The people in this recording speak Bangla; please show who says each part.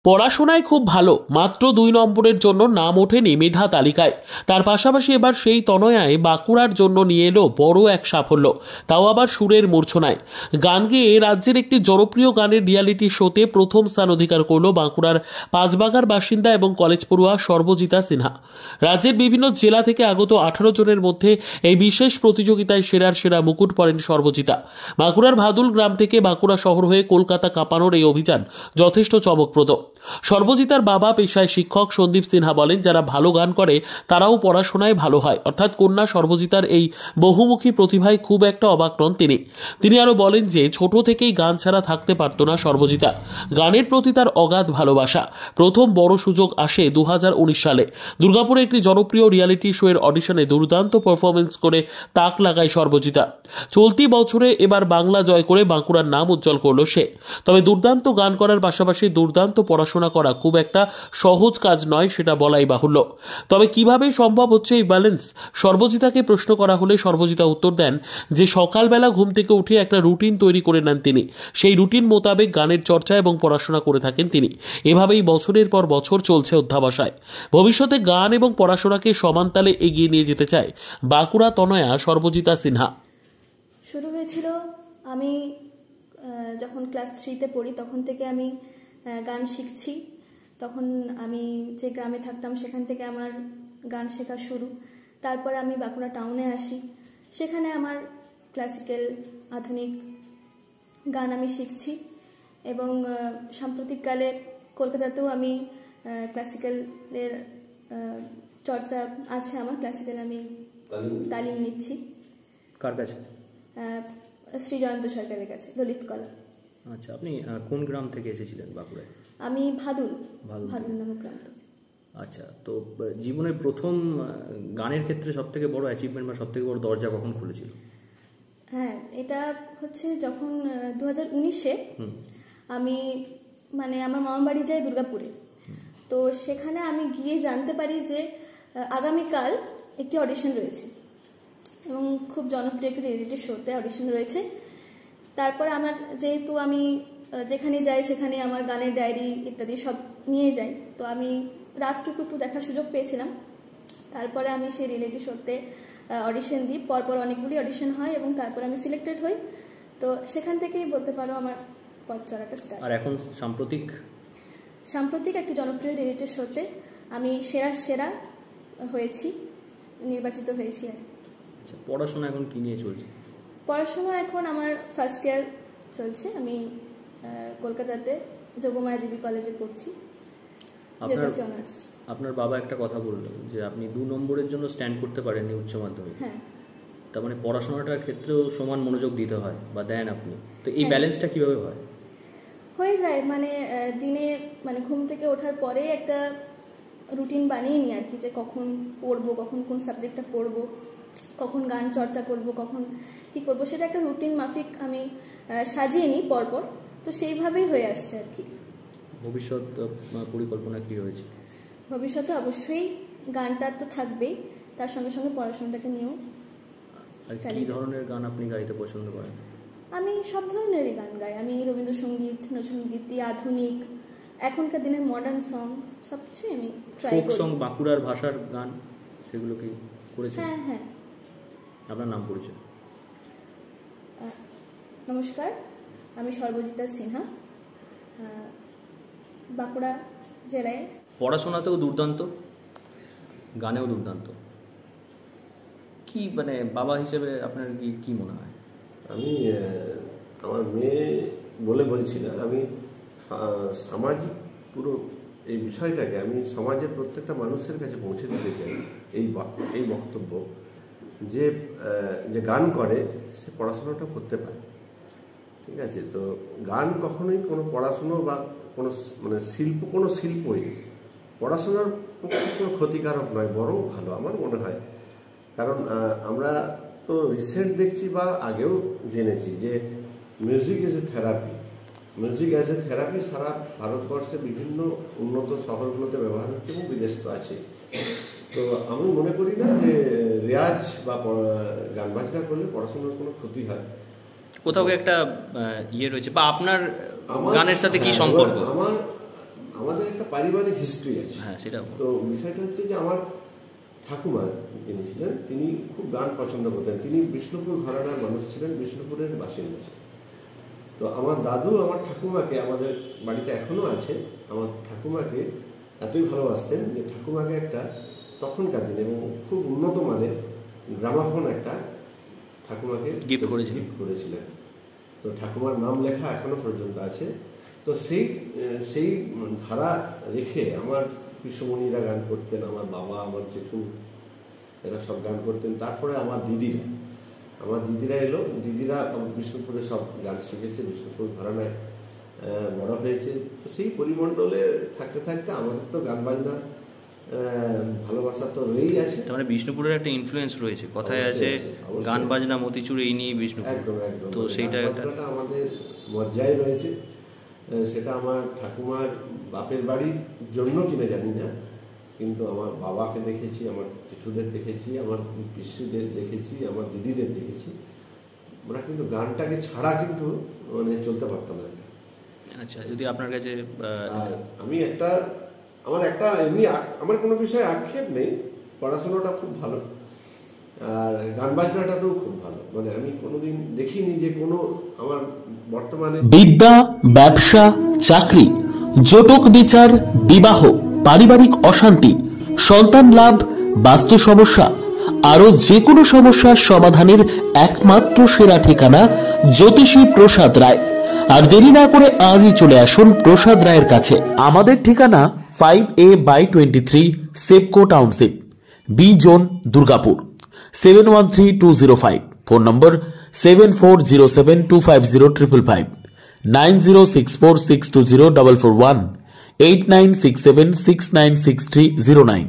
Speaker 1: পড়াশোনায় খুব ভালো, মাত্র 2 নম্বরের জন্য নাম ওঠেনি মেধা তালিকায়। তার পাশাপাশি এবার সেই তনয়ায় বাঁকুড়ার জন্য নিয়ে এলো বড় এক সাফল্য, তাও আবার সুরের মূর্ছনায়। গান গেয়ে রাজ্যের একটি জনপ্রিয় গানের রিয়ালিটি শোতে প্রথম স্থান অধিকার করল বাঁকুড়ার পাঁচবাগার বাসিন্দা এবং কলেজ পড়ুয়া সর্বজিতা সিনহা। রাজ্যের বিভিন্ন জেলা থেকে আগত 18 জনের মধ্যে এই বিশেষ প্রতিযোগিতায় সেরা মুকুট পড়েন সর্বজিতা। বাঁকুড়ার ভাদুল গ্রাম থেকে বাঁকুড়া শহর হয়ে কলকাতা কাঁপানোর এই অভিযান যথেষ্ট চমকপ্রদ। সর্বজিতার বাবা পেশায় শিক্ষক সন্দীপ সিনহা বলেন, যারা ভালো গান করে তারাও পড়াশোনায় ভালো হয়। অর্থাৎ কন্যা সর্বজিতার এই বহুমুখী প্রতিভায় খুব একটা অবাক নন তিনি আরো বলেন যে ছোট থেকেই গান ছাড়া থাকতে পারত না সর্বজিতা। গানের প্রতি তার অগাধ ভালোবাসা। প্রথম বড় সুযোগ আসে 2019 সালে। দুর্গাপুরে একটি জনপ্রিয় রিয়ালিটি শো এর অডিশনে দুর্দান্ত পারফরমেন্স করে তাক লাগায় সর্বজিতা। চলতি বছরে এবার বাংলা জয় করে বাঁকুড়ার নাম উজ্জ্বল করল সে। তবে দুর্দান্ত গান করার পাশাপাশি দুর্দান্ত পড়াশোনা করা খুব একটা সহজ কাজ নয়, সেটা বলাই বাহুল্য। তবে কিভাবে সম্ভব হচ্ছে এই ব্যালেন্স, সর্বজিতাকে প্রশ্ন করা হলে সর্বজিতা উত্তর দেন যে সকালবেলা ঘুম থেকে উঠে একটা রুটিন তৈরি করে নেন তিনি। সেই রুটিন মোতাবেক গানের চর্চা এবং পড়াশোনা করে থাকেন তিনি। এভাবেই বছরের পর বছর চলছে অধ্যাবসায়। ভবিষ্যতে গান এবং পড়াশোনাকে সমান তালে এগিয়ে নিয়ে যেতে চায় বাঁকুড়া তনয়া সর্বজিতা সিনহা।
Speaker 2: শুরু হয়েছিল আমি যখন ক্লাস 3-তে পড়ি, তখন থেকে আমি গান শিখছি। তখন আমি যে গ্রামে থাকতাম সেখান থেকে আমার গান শেখা শুরু। তারপরে আমি বাঁকুড়া টাউনে আসি, সেখানে আমার ক্লাসিক্যাল আধুনিক গান আমি শিখছি এবং সাম্প্রতিককালে কলকাতাতেও আমি ক্লাসিক্যালের চর্চা আছে আমার। ক্লাসিক্যাল আমি তালিম নিচ্ছি।
Speaker 3: কার কাছে?
Speaker 2: শ্রী জয়ন্ত সরকারের কাছে, ললিত কলা।
Speaker 3: আচ্ছা, আপনি কোন গ্রাম থেকে এসেছিলেন বাঁকুড়ায়?
Speaker 2: আমি ভাদুল নামক গ্রাম থেকে।
Speaker 3: আচ্ছা, তো জীবনের প্রথম গানের ক্ষেত্রে সবথেকে বড় অ্যাচিভমেন্ট বা সবথেকে বড় দরজা কখন খুলেছিল?
Speaker 2: হ্যাঁ, এটা হচ্ছে যখন 2019-এ আমি আমার মামার বাড়ি যাই দুর্গাপুরে। তো সেখানে আমি গিয়ে জানতে পারি যে আগামীকাল একটি অডিশন রয়েছে এবং খুব জনপ্রিয় একটি রিয়েলিটি শোতে অডিশন রয়েছে। তারপর আমার যেহেতু আমি যেখানে যাই সেখানে আমার গানের ডায়েরি ইত্যাদি সব নিয়ে যাই, তো আমি রাতটুকু একটু দেখার সুযোগ পেয়েছিলাম। তারপরে আমি সেই রিয়েলিটি শোতে অডিশন দিই। পরপর অনেকগুলি অডিশন হয় এবং তারপরে আমি সিলেক্টেড হই। তো সেখান থেকেই বলতে পারো আমার পথ চলাটা স্টার্ট।
Speaker 3: আর এখন
Speaker 2: সাম্প্রতিক একটি জনপ্রিয় রিয়েলিটি শোতে আমি সেরা হয়েছি, নির্বাচিত হয়েছি।
Speaker 3: আচ্ছা, পড়াশোনা এখন কি নিয়ে চলছে?
Speaker 2: পড়াশোনা এখন আমার ফার্স্ট ইয়ার চলছে। আমি কলকাতাতে যোগমায়া দেবী কলেজে পড়ছি, জিওগ্রাফি অনার্স।
Speaker 3: আপনার বাবা একটা কথা বললেন যে আপনি 2 নম্বরের জন্য স্ট্যান্ড করতে পারেননি উচ্চ মাধ্যমিক।
Speaker 2: হ্যাঁ,
Speaker 3: তার মানে পড়াশোনাটার ক্ষেত্রেও সমান মনোযোগ দিতে হয় বা দেন আপনি, তো এই ব্যালেন্সটা কিভাবে হয়?
Speaker 2: হয়ে যায় দিনে ঘুম থেকে ওঠার পরে একটা রুটিন বানিয়ে নিই আর কি, যে কখন পড়বো, কখন কোন সাবজেক্টটা পড়বো, কখন গান চর্চা করব, কখন কি করব, সেটা একটা রুটিন মাফিক আমি সাজিয়ে নিই পরপর। তো সেইভাবেই হয়ে আসছে আর কি।
Speaker 3: ভবিষ্যৎ পরিকল্পনা কি রয়েছে?
Speaker 2: ভবিষ্যতে অবশ্যই গানটা তো থাকবেই, তার সঙ্গে সঙ্গে পড়াশোনাটাকে নিয়েও।
Speaker 3: কি ধরনের গান আপনি গাইতে পছন্দ করেন?
Speaker 2: আমি সব ধরনেরই গান গাই। আমি রবীন্দ্রসঙ্গীত, নজরুলগীতি, আধুনিক, এখনকার দিনের মডার্ন সং সবকিছুই আমি ট্রাই করি।
Speaker 3: ফোক সং, বাঁকুড়ার ভাষার গান, সেগুলো কি করেছেন?
Speaker 2: হ্যাঁ।
Speaker 3: আপনার নাম পরিচয়?
Speaker 2: নমস্কার, আমি সর্বজিতা সিনহা, বাঁকুড়া জেলায়।
Speaker 3: পড়াশোনাতেও দুর্দান্ত, গানেও দুর্দান্ত। কি বাবা হিসেবে আপনার কি মনে হয়?
Speaker 4: আমি আমার মেয়ে বলে বলছি না, আমি সামাজিক পুরো এই বিষয়টাকে আমি সমাজের প্রত্যেকটা মানুষের কাছে পৌঁছে দিতে চাই এই বক্তব্য যে গান করে সে পড়াশোনাটা করতে পারে। ঠিক আছে, তো গান কখনোই কোনো পড়াশুনো বা কোনো কোনো শিল্পই পড়াশোনার পক্ষে কোনো ক্ষতিকারক নয়, বরং ভালো আমার মনে হয়। কারণ আমরা তো রিসেন্ট দেখছি বা আগেও জেনেছি যে মিউজিক ইজ এ থেরাপি সারা ভারতবর্ষে বিভিন্ন উন্নত শহরগুলোতে ব্যবহার হচ্ছে এবং বিদেশ তো আছে। তো আমি মনে করি না যে রেয়াজ বা গান বাজনা করলে পড়াশোনার কোনো ক্ষতি হয়।
Speaker 3: কোথাও একটা রয়েছে বা আপনার গানের সাথে কি সম্পর্ক?
Speaker 4: আমাদের একটা পারিবারিক হিস্ট্রি আছে।
Speaker 3: হ্যাঁ, সেটা
Speaker 4: তো বিষয়টা হচ্ছে যে আমার ঠাকুমা যিনি ছিলেন তিনি খুব গান পছন্দ করতেন। তিনি বিষ্ণুপুর ঘরানার মানুষ ছিলেন, বিষ্ণুপুরের বাসিন্দা ছিলেন। তো আমার দাদু আমার ঠাকুমাকে, আমাদের বাড়িতে এখনও আছে, আমার ঠাকুমাকে এতই ভালোবাসতেন যে ঠাকুমাকে একটা তখনকার দিনে এবং খুব উন্নত মানের গ্রামাফোন একটা ঠাকুমাকে
Speaker 3: গিফট
Speaker 4: করেছিলেন। তো ঠাকুমার নাম লেখা এখনো পর্যন্ত আছে। তো সেই ধারা রেখে আমার কৃষ্ণমণিরা গান করতেন, আমার বাবা, আমার জেঠু, এরা সব গান করতেন। তারপরে আমার দিদিরা এলো, দিদিরা বিষ্ণুপুরে সব গান শিখেছে, বিষ্ণুপুর ঘরানায় বড় হয়েছে। তো সেই পরিমণ্ডলে থাকতে থাকতে আমাদের তো গান বাজনা ভালোবাসা তো রয়েই আছে।
Speaker 3: তার মানে বিষ্ণুপুরের একটা ইনফ্লুয়েন্স রয়েছে, কথায় আছে গান বাজনা মতিচুর, এই নিয়ে বিষ্ণুপুর।
Speaker 4: একদম
Speaker 3: তো সেইটা
Speaker 4: আমাদের মজ্জায় রয়েছে। সেটা আমার ঠাকুমার বাপের বাড়ির জন্য কিনা জানি না, কিন্তু আমার বাবাকে দেখেছি, আমার জেঠুদের দেখেছি, আমার পিসিদের দেখেছি, আমার দিদিদের দেখেছি। ওরা কিন্তু গানটাকে ছাড়া কিন্তু মানে চলতে পারতাম না।
Speaker 3: আচ্ছা, যদি আপনার কাছে
Speaker 4: আমার কোনো বিষয়ে আক্ষেপ নেই, পড়াশোনাটা খুব ভালো আর গান বাজনাটাতেও খুব ভালো। মানে আমি কোনোদিন দেখিনি যে কোনো আমার বর্তমানে
Speaker 1: বিদ্যা, ব্যবসা, চাকরি, জটক বিচার, বিবাহ, পারিবারিক অশান্তি, সন্তান লাভ, বাস্তু সমস্যা, আরো যে কোনো সমস্যার সমাধানের একমাত্র সেরা ঠিকানা জ্যোতিষী প্রসাদ রায়। আর দেরি না করে আজই চলে আসুন প্রসাদ রায়ের কাছে। আমাদের ঠিকানা 5A/23 Sepco township, B zone, Durgapur, 713205। Phone নম্বর 7407250555, 9064620441, 8967696309।